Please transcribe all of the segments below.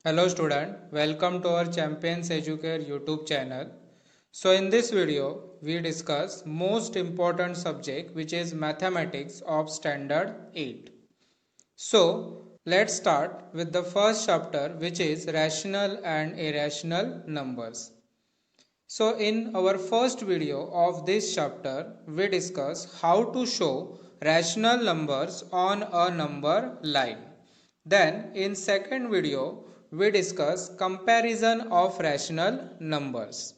Hello student, welcome to our Champions Educare YouTube channel. So in this video, we discuss most important subject which is mathematics of standard 8. So let's start with the first chapter which is rational and irrational numbers. So in our first video of this chapter, we discuss how to show rational numbers on a number line. Then in second video, we discuss comparison of rational numbers.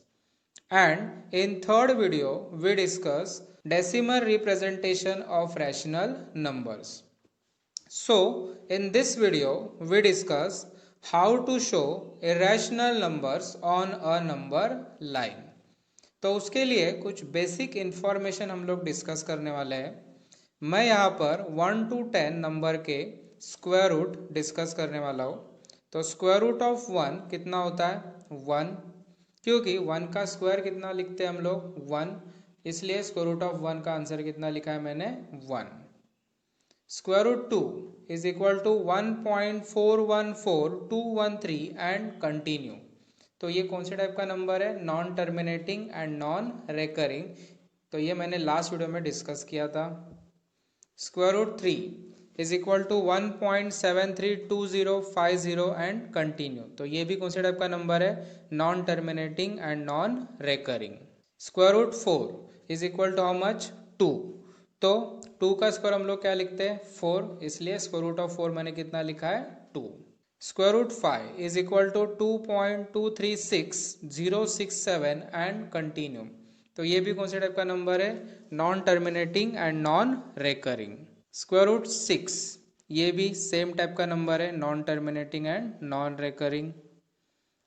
And in third video, we discuss decimal representation of rational numbers. So in this video, we discuss how to show irrational numbers on a number line. तो उसके लिए कुछ basic information हम लोग discuss करने वाले हैं. मैं यहाँ पर 1 to 10 नंबर के स्क्वायर रूट डिस्कस करने वाला हूँ. तो स्क्वायर रूट ऑफ 1 कितना होता है 1, क्योंकि 1 का स्क्वायर कितना लिखते हैं हम लोग 1, इसलिए स्क्वायर रूट ऑफ 1 का आंसर कितना लिखा है मैंने 1. Square root 2 is equal to 1.414213 and continue. तो ये कौन से टाइप का नंबर है, non terminating and non recurring. तो ये मैंने लास्ट वीडियो में डिस्कस किया था. Square root 3 is equal to 1.732050 and continue. तो ये भी कौन से टाइप का नंबर है, non terminating and non recurring. Square root 4 is equal to how much 2. तो 2 का स्क्वायर हम लोग क्या लिखते हैं 4, इसलिए स्क्वायर रूट ऑफ 4 मैंने कितना लिखा है 2. Square root 5 is equal to 2.236067 and continue. तो ये भी कौन से टाइप का नंबर है, non terminating and non recurring. Square root 6 ये भी सेम टाइप का नंबर है, non terminating and non recurring.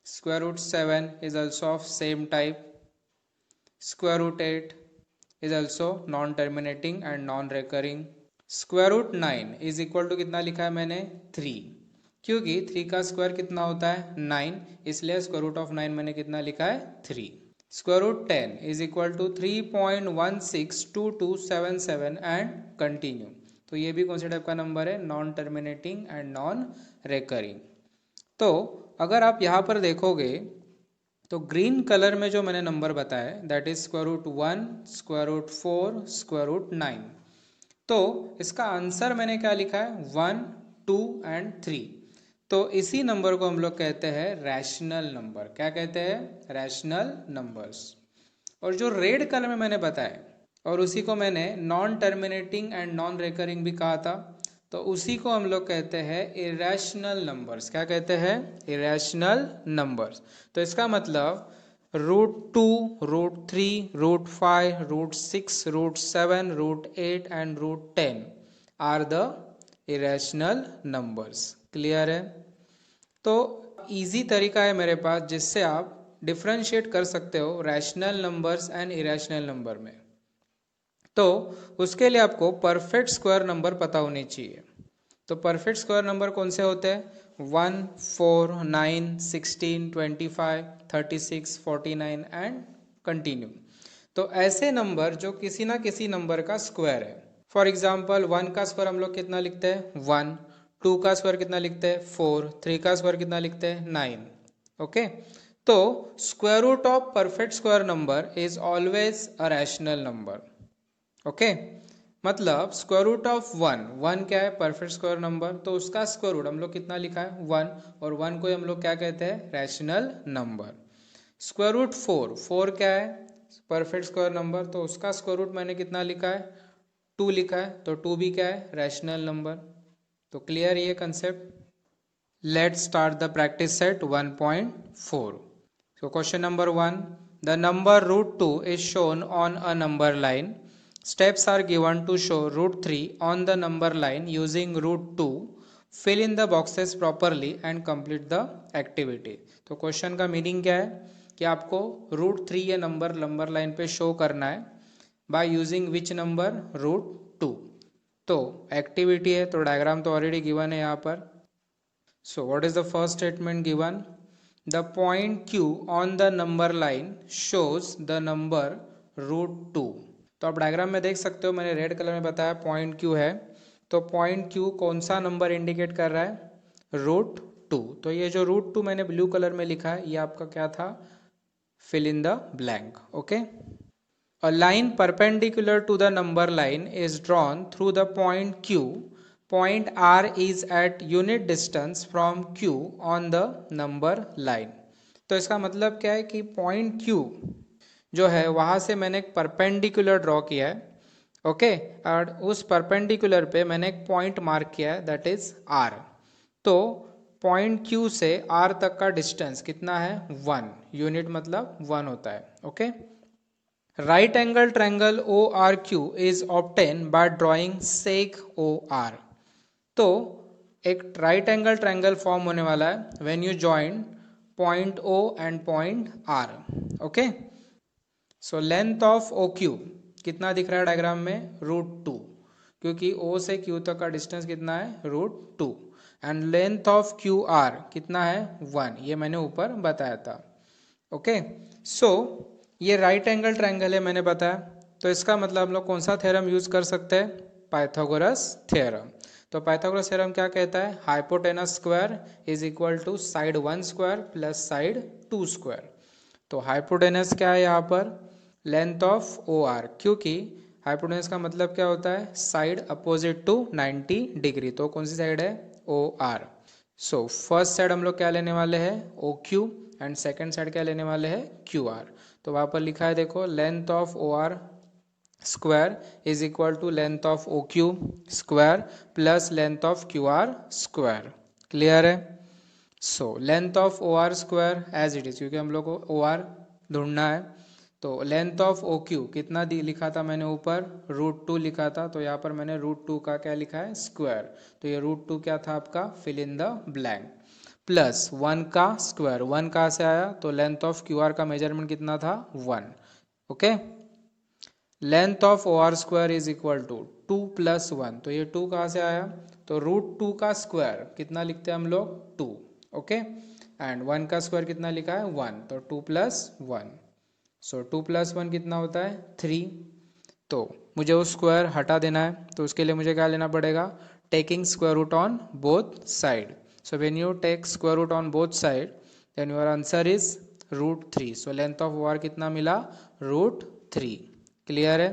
Square root 7 is also of same type. Square root 8 is also non terminating and non recurring. Square root 9 is equal to कितना लिखा है मैंने 3, क्योंकि 3 का स्क्वायर कितना होता है 9, इसलिए स्क्वायर रूट ऑफ 9 मैंने कितना लिखा है 3. Square root 10 is equal to 3.162277 and continue. तो ये भी कौन से टाइप का नंबर है, non terminating and non recurring. तो अगर आप यहाँ पर देखोगे तो ग्रीन कलर में जो मैंने नंबर बताया that is square root 1, square root 4, square root 9. तो इसका आंसर मैंने क्या लिखा है 1, 2 एंड 3. तो इसी नंबर को हम लोग कहते हैं रैशनल नंबर. क्या कहते हैं, रैशनल नंबर्स. और जो रेड कलर में मैंने बताया और उसी को मैंने non terminating and non recurring भी कहा था, तो उसी को हम लोग कहते हैं इरेशनल नंबर्स. क्या कहते हैं, इरेशनल नंबर्स. तो इसका मतलब root 2, root 3, root 5, root 6, root 7, root 8 and root 10 are the irrational numbers. Clear है. तो इजी तरीका है मेरे पास जिससे आप डिफ्रेंशिएट कर सकते हो rational numbers and irrational number में. तो उसके लिए आपको परफेक्ट स्क्वायर नंबर पता होनी चाहिए. तो परफेक्ट स्क्वायर नंबर कौन से होते हैं, 1, 4, 9, 16, 25, 36, 49 एंड कंटिन्यू. तो ऐसे नंबर जो किसी ना किसी नंबर का स्क्वायर है. फॉर एग्जाम्पल 1 का स्क्वायर हम लोग कितना लिखते हैं 1, 2 का स्क्वायर कितना लिखते हैं 4, 3 का स्क्वायर कितना लिखते हैं 9. ओके. तो square root of perfect square number is always a rational number. Okay. मतलब स्क्वायर रूट ऑफ 1 क्या है, परफेक्ट स्क्वायर नंबर. तो उसका स्क्वायर रूट हम लोग कितना लिखा है 1, और 1 को हम लोग क्या कहते हैं, रैशनल नंबर. स्क्वायर रूट 4 क्या है, परफेक्ट स्क्वायर नंबर. तो उसका स्क्वायर रूट मैंने कितना लिखा है 2 लिखा है. तो 2 भी क्या है, रैशनल नंबर. तो क्लियर ये concept. Let's start the practice set 1.4. So question number 1, the number root 2 is shown on a number line. Steps are given to show root 3 on the number line using root 2. Fill in the boxes properly and complete the activity. तो question का meaning क्या है कि आपको root 3 ये number line पे show करना है by using which number, root 2. तो एक्टिविटी है, तो डायग्राम तो ऑलरेडी गिवन है यहाँ पर. So what is the first statement given, the point Q on the number line shows the number root 2. तो आप डायग्राम में देख सकते हो, मैंने रेड कलर में बताया पॉइंट Q है. तो पॉइंट Q कौन सा नंबर इंडिकेट कर रहा है, रूट 2. तो तो ये जो √2 मैंने ब्लू कलर में लिखा है ये आपका क्या था, fill in the blank. Okay, a line perpendicular to the number line is drawn through the point Q. Point R is at unit distance from Q on the number line. तो इसका मतलब क्या है कि पॉइंट Q जो है वहाँ से मैंने एक परपेंडिकुलर ड्रॉ किया है। ओके, और उस परपेंडिकुलर पे मैंने एक पॉइंट मार्क किया है, दैट इज R। तो पॉइंट Q से R तक का डिस्टेंस कितना है, 1 यूनिट, मतलब 1 होता है। Okay, right angle triangle ORQ is obtained by drawing sec OR। तो एक राइट एंगल ट्रायंगल फॉर्म होने वाला है when you join point O and point R। Okay, so length of OQ कितना दिख रहा है डायग्राम में, √2, क्योंकि O से Q तक का डिस्टेंस कितना है, √2, एंड लेंथ ऑफ QR कितना है, 1, ये मैंने ऊपर बताया था। ओके, सो ये राइट एंगल ट्रायंगल है मैंने बताया, तो इसका मतलब हम लोग कौन सा थ्योरम यूज कर सकते हैं, पाइथागोरस थ्योरम। तो पाइथागोरस थ्योरम क्या कहता है, hypotenuse square is equal to side 1 square plus side 2 square. तो हाइपोटेनस क्या है यहाँ पर, लेंथ ऑफ OR, क्योंकि हाइपोटेनस का मतलब क्या होता है, साइड अपोजिट टू 90 डिग्री। तो कौन सी साइड है, OR। सो फर्स्ट साइड हम लोग क्या लेने वाले हैं, OQ, एंड सेकेंड साइड क्या लेने वाले हैं, QR। तो वहाँ पर लिखा है देखो, length of OR square is equal to length of OQ square plus length of QR square. Clear है। So length of OR square as it is, क्योंकि हम लोग को OR ढूंढना है। तो लेंथ ऑफ OQ कितना लिखा था मैंने ऊपर, √2 लिखा था, तो यहाँ पर मैंने √2 का क्या लिखा है, स्क्वायर। तो ये √2 क्या था आपका, fill in the blank, plus 1 का स्क्वायर। 1 कहाँ से आया, तो लेंथ ऑफ QR का मेजरमेंट कितना था, 1। Okay, length of OR square is equal to 2 + 1, तो ये 2 कहाँ से आया, तो √2 का स्क्वायर कितना लिखते हैं हम लोग, 2। ओके, एंड 1 का स्क्वायर कितना लिखा है, 1, तो 2 + 1, सो 2 + 1 कितना होता है, 3। तो मुझे वो स्क्वायर हटा देना है, तो उसके लिए मुझे क्या लेना पड़ेगा, taking square root on both side. So when you take square root on both side, then your answer is √3. So length of OR कितना मिला, √3। क्लियर है।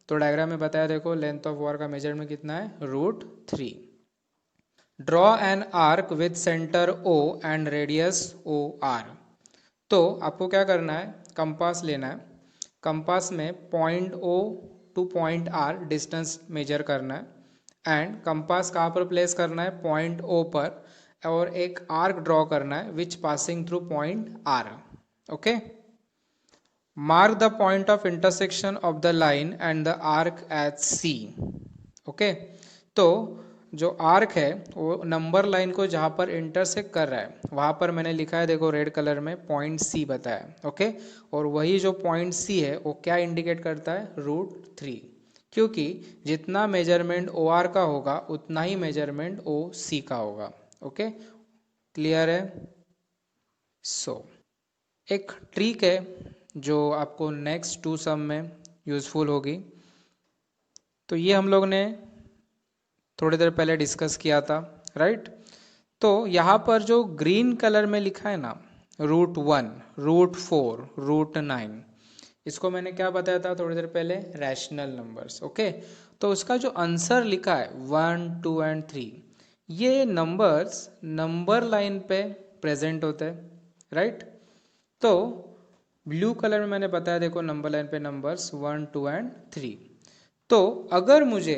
तो डायग्राम में बताया देखो, लेंथ ऑफ OR का मेजरमेंट कितना है, √3। Draw an arc with centre O and radius OR। तो आपको क्या करना है, कंपास लेना है, कंपास में point O two point R distance measure करना है, एंड कंपास कहाँ पर प्लेस करना है, पॉइंट O पर, और एक आर्क ड्रॉ करना है which passing through point R। Okay, mark the point of intersection of the line and the arc at C। Okay, तो जो आर्क है वो नंबर लाइन को जहाँ पर इंटरसेक्ट कर रहा है वहाँ पर मैंने लिखा है देखो रेड कलर में, पॉइंट C बताया। ओके, और वही जो पॉइंट C है वो क्या इंडिकेट करता है, √3, क्योंकि जितना मेजरमेंट OR का होगा उतना ही मेजरमेंट OC का होगा। ओके, क्लियर है। सो एक ट्रिक है जो आपको नेक्स्ट 2 सम में यूजफुल होगी। तो ये हम लोग ने थोड़ी देर पहले डिस्कस किया था, राइट। तो यहाँ पर जो ग्रीन कलर में लिखा है ना, √1, √4, √9, इसको मैंने क्या बताया था थोड़ी देर पहले, रैशनल नंबर्स। ओके, तो उसका जो आंसर लिखा है 1, 2 एंड 3, ये नंबर्स नंबर लाइन पे प्रेजेंट होते हैं, राइट। तो ब्लू कलर में मैंने बताया देखो, नंबर लाइन पे नंबर्स 1, 2 एंड 3। तो अगर मुझे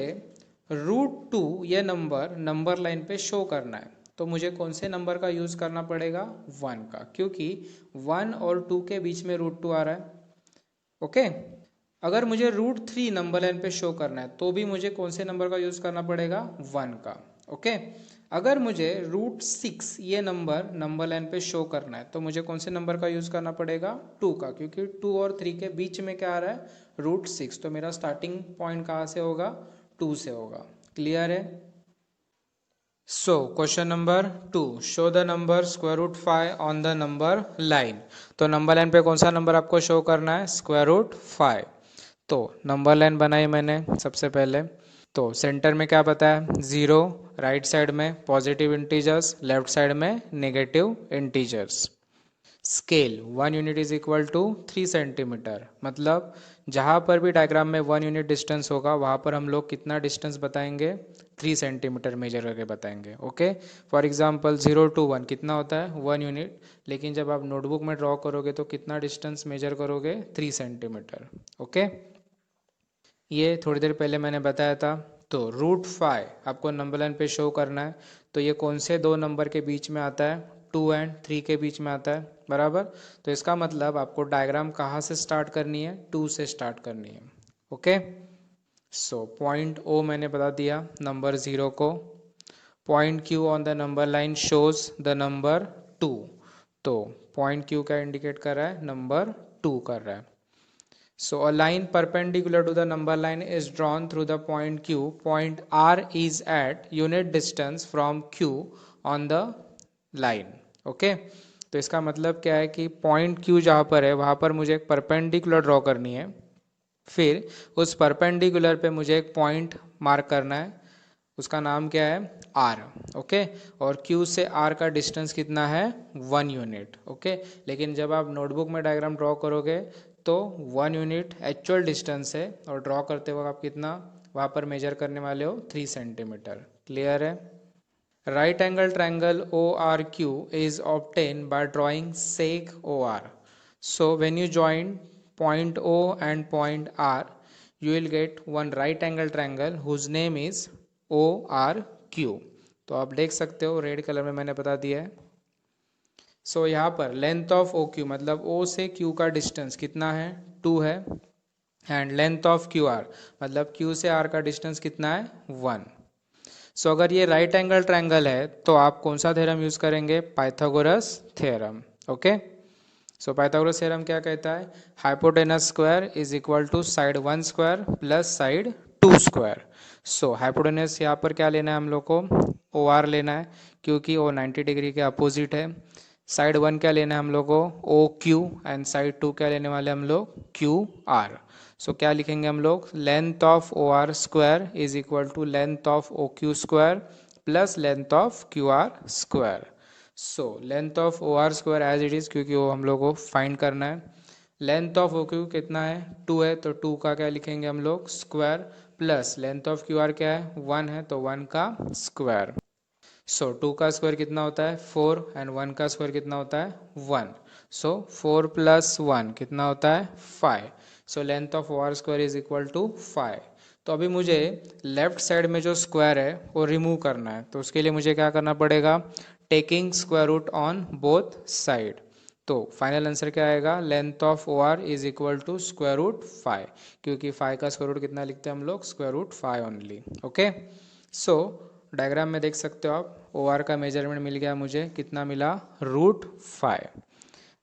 √2 ये नंबर लाइन पे शो करना है, तो मुझे कौन से नंबर का यूज़ करना पड़ेगा, 1 का, क्योंकि 1 और 2 के बीच में √2 आ रहा है। ओके, अगर मुझे √3 नंबर लाइन पे शो करना है तो भी मुझे कौन से नंबर का यूज़ करना पड़ेगा, 1 का। ओके, अगर मुझे √6 ये नंबर लाइन पे शो करना है तो मुझे कौन से नंबर का यूज़ करना पड़ेगा, 2 का, क्योंकि 2 और 3 के बीच में क्या आ रहा है, √6, तो मेरा स्टार्टिंग पॉइंट कहाँ से होगा, 2 से होगा। क्लियर है। So question number 2, show the number √5 on the number line. तो नंबर लाइन पे कौन सा नंबर आपको शो करना है, √5। तो नंबर लाइन बनाई मैंने सबसे पहले, तो सेंटर में क्या पता है, 0, राइट साइड में पॉजिटिव इंटीजर्स, लेफ्ट साइड में negative integers. Scale 1 unit is equal to 3 centimetre, मतलब जहाँ पर भी डायग्राम में 1 यूनिट डिस्टेंस होगा वहाँ पर हम लोग कितना डिस्टेंस बताएंगे, 3 सेंटीमीटर मेजर करके बताएंगे। ओके, फॉर एग्जांपल 0 to 1 कितना होता है, 1 यूनिट, लेकिन जब आप नोटबुक में ड्रॉ करोगे तो कितना डिस्टेंस मेजर करोगे, 3 सेंटीमीटर। ओके, ये थोड़ी देर पहले मैंने बताया था। तो √5 आपको नंबर लाइन पे शो करना है, तो ये कौन से दो नंबर के बीच में आता है, 2 और 3 के बीच में आता है, बराबर। तो इसका मतलब आपको डायग्राम कहाँ से स्टार्ट करनी है, 2 से स्टार्ट करनी है। ओके, सो पॉइंट ओ मैंने बता दिया नंबर 0 को, point Q on the number line shows the number 2, तो पॉइंट क्यू क्या इंडिकेट कर रहा है, नंबर 2 कर रहा है। So a line perpendicular to the number line is drawn through the point Q. Point R is at unit distance from Q on the line. Okay? तो इसका मतलब क्या है कि पॉइंट Q जहाँ पर है वहाँ पर मुझे एक परपेंडिकुलर ड्रॉ करनी है, फिर उस परपेंडिकुलर पे मुझे एक पॉइंट मार्क करना है, उसका नाम क्या है, R। ओके, और Q से R का डिस्टेंस कितना है, 1 यूनिट। ओके, लेकिन जब आप नोटबुक में डायग्राम ड्रॉ करोगे तो 1 यूनिट एक्चुअल डिस्टेंस है, और ड्रॉ करते वक्त आप कितना वहाँ पर मेजर करने वाले हो, 3 सेंटीमीटर। क्लियर है। Right angle triangle ORQ is obtained by drawing sec OR. So when you join point O and point R, you will get one right angle triangle whose name is ORQ. तो आप देख सकते हो red colour में मैंने बता दिया है। सो यहाँ पर लेंथ ऑफ OQ मतलब O से Q का डिस्टेंस कितना है, 2 है, एंड लेंथ ऑफ QR मतलब Q से R का डिस्टेंस कितना है, 1। सो अगर ये राइट एंगल ट्रायंगल है तो आप कौन सा थ्योरम यूज करेंगे, Pythagoras theorem. Okay, so Pythagoras theorem क्या कहता है, hypotenuse square is equal to side 1 square plus side 2 square. So hypotenuse यहाँ पर क्या लेना है हम लोग को, OR लेना है, क्योंकि वो 90 डिग्री के अपोजिट है। साइड 1 क्या लेना है हम लोग को, OQ, एंड साइड 2 क्या लेने वाले हम लोग, QR। सो क्या लिखेंगे हम लोग, length of OR square is equal to length of OQ square plus length of QR square. So length of OR square as it is, क्योंकि वो हम लोग को फाइंड करना है। लेंथ ऑफ OQ कितना है, 2 है, तो 2 का क्या लिखेंगे हम लोग, square, plus length of QR क्या है, 1 है, तो 1 का स्क्वायर। सो 2 का स्क्वायर कितना होता है, 4, एंड 1 का स्क्वायर कितना होता है, 1। सो 4 + 1 कितना होता है, 5। So length of OR square is equal to 5। तो अभी मुझे लेफ्ट साइड में जो स्क्वायर है वो रिमूव करना है, तो उसके लिए मुझे क्या करना पड़ेगा, taking square root on both side. तो फाइनल आंसर क्या आएगा, length of OR is equal to √5, क्योंकि 5 का स्क्वायर रूट कितना लिखते हैं हम लोग, √5 ओनली। ओके, सो डायग्राम में देख सकते हो आप, OR का मेजरमेंट मिल गया मुझे, कितना मिला, √5।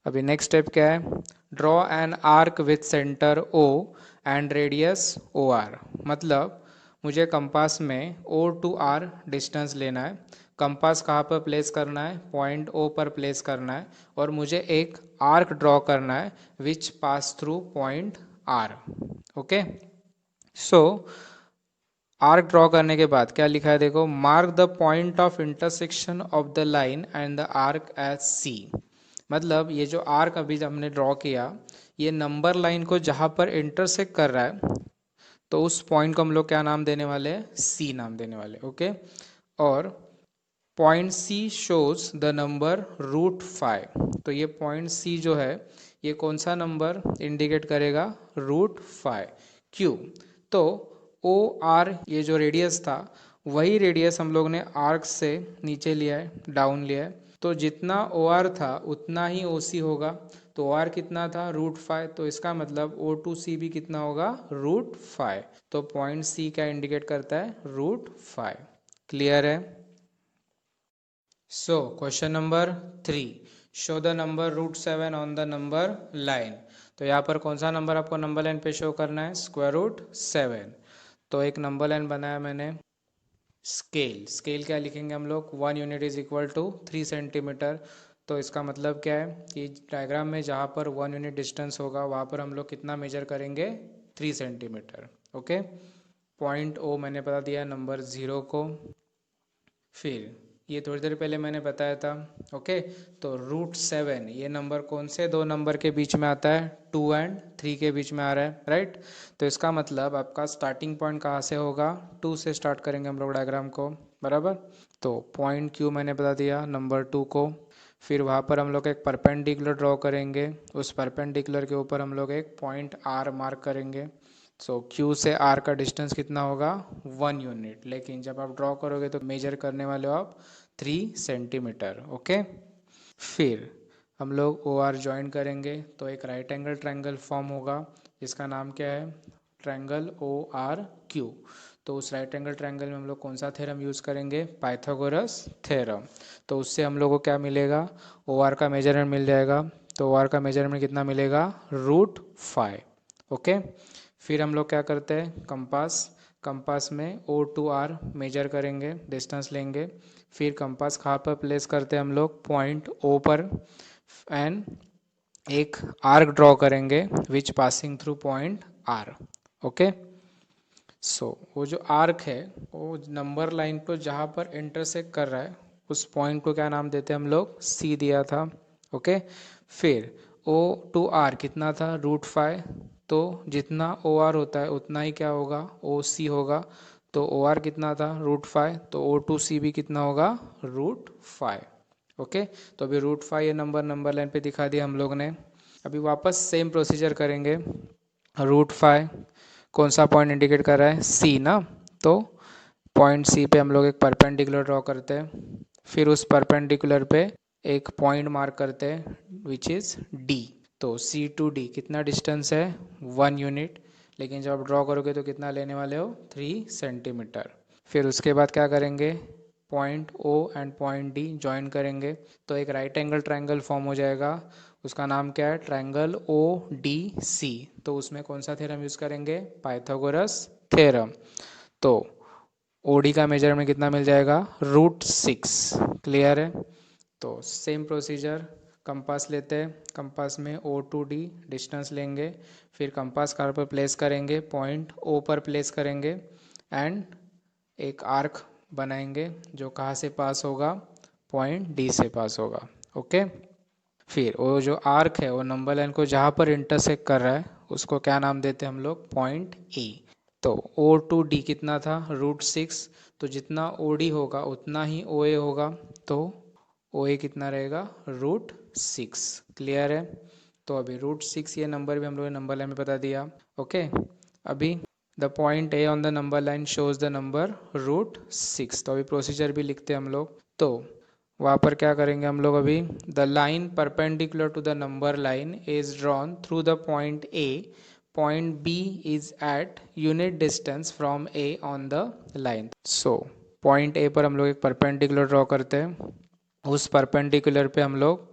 अभी नेक्स्ट स्टेप क्या है, draw an arc with centre O and radius OR। मतलब मुझे कंपास में O to R डिस्टेंस लेना है, कंपास कहाँ पर प्लेस करना है, पॉइंट O पर प्लेस करना है, और मुझे एक आर्क ड्रॉ करना है which pass through point R। Okay, so arc draw करने के बाद क्या लिखा है, देखो, mark the point of intersection of the line and the arc as C। मतलब ये जो आर्क अभी हमने ड्रॉ किया, ये नंबर लाइन को जहाँ पर इंटरसेक्ट कर रहा है, तो उस पॉइंट को हम लोग क्या नाम देने वाले हैं, C नाम देने वाले। ओके, और point C shows the number √5। तो ये पॉइंट C जो है ये कौन सा नंबर इंडिकेट करेगा, √5। क्यों, तो OR ये जो रेडियस था वही रेडियस हम लोग ने आर्क से नीचे लिया है, डाउन लिया है, तो जितना OR था उतना ही OC होगा। तो OR कितना था, √5, तो इसका मतलब O to C भी कितना होगा, √5। तो पॉइंट C क्या इंडिकेट करता है, √5। क्लियर है। So question number 3, show the number √7 on the number line. तो यहाँ पर कौन सा नंबर आपको नंबर लाइन पे शो करना है, √7। तो एक नंबर लाइन बनाया मैंने। स्केल क्या लिखेंगे हम लोग, 1 unit is equal to 3 centimetre. तो इसका मतलब क्या है कि डायग्राम में जहाँ पर 1 यूनिट डिस्टेंस होगा वहाँ पर हम लोग कितना मेजर करेंगे, 3 सेंटीमीटर। ओके, पॉइंट ओ मैंने बता दिया नंबर 0 को। फिर ये थोड़ी देर पहले मैंने बताया था, ओके। तो √7 ये नंबर कौन से दो नंबर के बीच में आता है? 2 एंड 3 के बीच में आ रहा है, राइट। तो इसका मतलब आपका स्टार्टिंग पॉइंट कहाँ से होगा? 2 से स्टार्ट करेंगे हम लोग डायग्राम को, बराबर। तो पॉइंट क्यू मैंने बता दिया नंबर 2 को। फिर वहाँ पर हम लोग एक परपेंडिकुलर ड्रॉ करेंगे, उस परपेंडिकुलर के ऊपर हम लोग एक पॉइंट आर मार्क करेंगे। सो क्यू से आर का डिस्टेंस कितना होगा? 1 यूनिट। लेकिन जब आप ड्रॉ करोगे तो मेजर करने वाले हो आप 3 सेंटीमीटर, ओके। फिर हम लोग ओ आर ज्वाइन करेंगे तो एक राइट एंगल ट्रायंगल फॉर्म होगा जिसका नाम क्या है? Triangle O R Q. तो उस राइट एंगल ट्रायंगल में हम लोग कौन सा थ्योरम यूज़ करेंगे? Pythagoras theorem. तो उससे हम लोग को क्या मिलेगा? ओ आर का मेजरमेंट मिल जाएगा। तो ओ आर का मेजरमेंट कितना मिलेगा? √5, ओके। फिर हम लोग क्या करते हैं? कंपास में ओ टू आर मेजर करेंगे, डिस्टेंस लेंगे। फिर कंपास कहाँ पर प्लेस करते हैं हम लोग? पॉइंट ओ पर। एंड एक आर्क ड्रॉ करेंगे which passing through point R, okay. So वो जो आर्क है वो नंबर लाइन पर जहाँ पर इंटरसेक्ट कर रहा है उस पॉइंट को क्या नाम देते हैं हम लोग? सी दिया था, ओके। फिर ओ टू आर कितना था? √5। तो जितना ओ आर होता है उतना ही क्या होगा? ओ सी होगा। तो ओ आर कितना था? √5। तो ओ टू सी भी कितना होगा? √5, ओके। तो अभी √5 ये नंबर लाइन पे दिखा दिया हम लोग ने। अभी वापस सेम प्रोसीजर करेंगे। √5 कौन सा पॉइंट इंडिकेट कर रहा है? सी ना। तो पॉइंट सी पे हम लोग एक परपेंडिकुलर ड्रॉ करते हैं। फिर उस परपेंडिकुलर पे एक पॉइंट मार्क करते हैं विच इज़ डी। तो सी टू डी कितना डिस्टेंस है? 1 यूनिट। लेकिन जब आप ड्रॉ करोगे तो कितना लेने वाले हो? 3 सेंटीमीटर। फिर उसके बाद क्या करेंगे? Point O and point D join करेंगे तो एक राइट एंगल ट्रायंगल फॉर्म हो जाएगा। उसका नाम क्या है? Triangle O D C. तो उसमें कौन सा थ्योरम यूज़ करेंगे? Pythagoras theorem. तो ओडी का मेजरमेंट कितना मिल जाएगा? √6, क्लियर है। तो सेम प्रोसीजर, कंपास लेते हैं, कंपास में ओ टू डी डिस्टेंस लेंगे। फिर कंपास कार पर प्लेस करेंगे, पॉइंट ओ पर प्लेस करेंगे एंड एक आर्क बनाएंगे जो कहाँ से पास होगा? पॉइंट डी से पास होगा, ओके। फिर वो जो आर्क है वो नंबर लाइन को जहाँ पर इंटरसेक्ट कर रहा है उसको क्या नाम देते हैं हम लोग? Point A. तो ओ टू डी कितना था? √6। तो जितना ओ डी होगा उतना ही ओ ए होगा। तो ओ ए कितना रहेगा? √6, क्लियर है। तो अभी √6 ये नंबर भी हम लोग ने नंबर लाइन में बता दिया, ओके। अभी the point A on the number line shows the number √6। तो अभी प्रोसीजर भी लिखते हैं हम लोग। तो वहाँ पर क्या करेंगे हम लोग? अभी the line perpendicular to the number line is drawn through the point A. Point B is at unit distance from A on the line. So point A पर हम लोग एक परपेंडिकुलर ड्रॉ करते हैं। उस परपेंडिकुलर पे हम लोग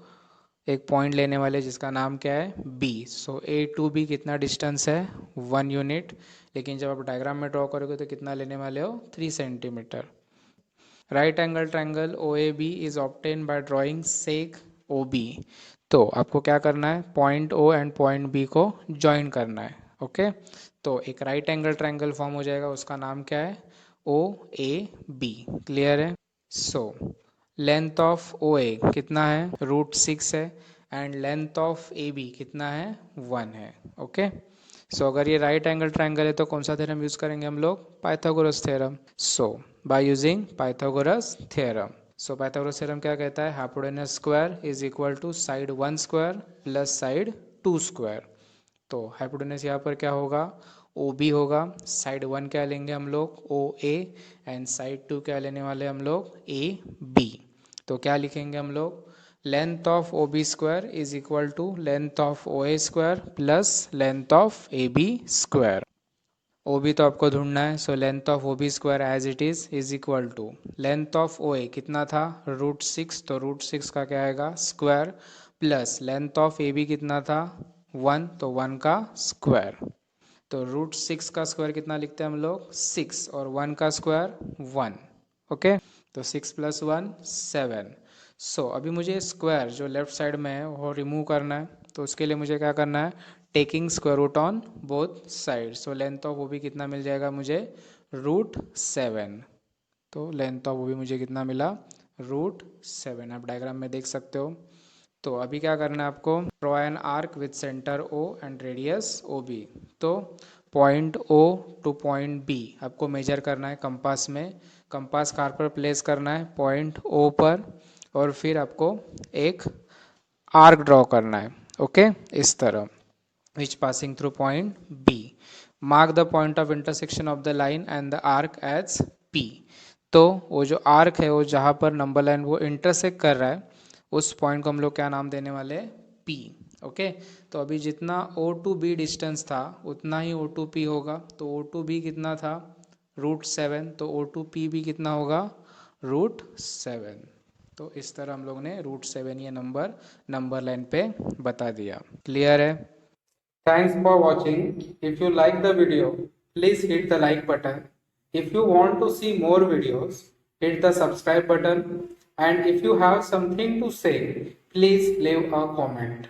एक पॉइंट लेने वाले जिसका नाम क्या है? B. So A to B कितना डिस्टेंस है? 1 यूनिट। लेकिन जब आप डायग्राम में ड्रॉ करोगे तो कितना लेने वाले हो? 3 centimetre. Right angle triangle O A B is obtain by drawing seg O B. तो आपको क्या करना है? Point O and point B को ज्वाइन करना है, ओके। तो एक राइट एंगल ट्रायंगल फॉर्म हो जाएगा, उसका नाम क्या है? ओ ए बी, क्लियर है। So length of O A कितना है? √6 है। And length of A B कितना है? 1 है, ओके। सो अगर ये राइट एंगल ट्रायंगल है तो कौन सा थ्योरम यूज करेंगे हम लोग? Pythagoras theorem. So by using Pythagoras theorem. So Pythagoras theorem क्या कहता है? Hypotenuse square is equal to side 1 square plus side 2 square. तो हाइपोटेनस यहाँ पर क्या होगा? ओ बी होगा। साइड 1 क्या लेंगे हम लोग? ओ ए। एंड साइड 2 क्या लेने वाले हम लोग? A B. तो क्या लिखेंगे हम लोग? Length of O B square is equal to length of O A square plus length of A B square. O B तो आपको ढूंढना है, so length of O B square as it is equal to length of O A कितना था? √6। तो √6 का क्या आएगा? Square plus length of A B कितना था? 1। तो 1 का स्क्वायर। तो √6 का स्क्वायर कितना लिखते हैं हम लोग? 6। और 1 का स्क्वायर 1, ओके। तो 6 + 1 7। सो अभी मुझे स्क्वायर जो लेफ्ट साइड में है वो रिमूव करना है। तो उसके लिए मुझे क्या करना है? Taking square root on both side. So length of वो भी कितना मिल जाएगा मुझे? √7। तो लेंथ ऑफ वो भी मुझे कितना मिला, √7। आप डायग्राम में देख सकते हो। तो अभी क्या करना है आपको, draw an arc with centre O and radius OB। तो point O two point B आपको मेजर करना है कंपास में। कंपास कार पर प्लेस करना है पॉइंट O पर, और फिर आपको एक आर्क ड्रॉ करना है। ओके, इस तरह, which passing through point B। Mark the point of intersection of the line and the arc as P। तो वो जो आर्क है वो जहाँ पर नंबर लाइन वो इंटरसेक्ट कर रहा है, उस पॉइंट को हम लोग क्या नाम देने वाले हैं, P। ओके, तो अभी जितना O टू B डिस्टेंस था उतना ही O टू P होगा। तो O टू B कितना था, √7। तो O टू P भी कितना होगा, √7। तो इस तरह हम लोग ने √7 ये नंबर लाइन पे बता दिया। क्लियर है? Thanks for watching. If you like the video, please hit the like button. If you want to see more videos, hit the subscribe button. And if you have something to say, please leave a comment.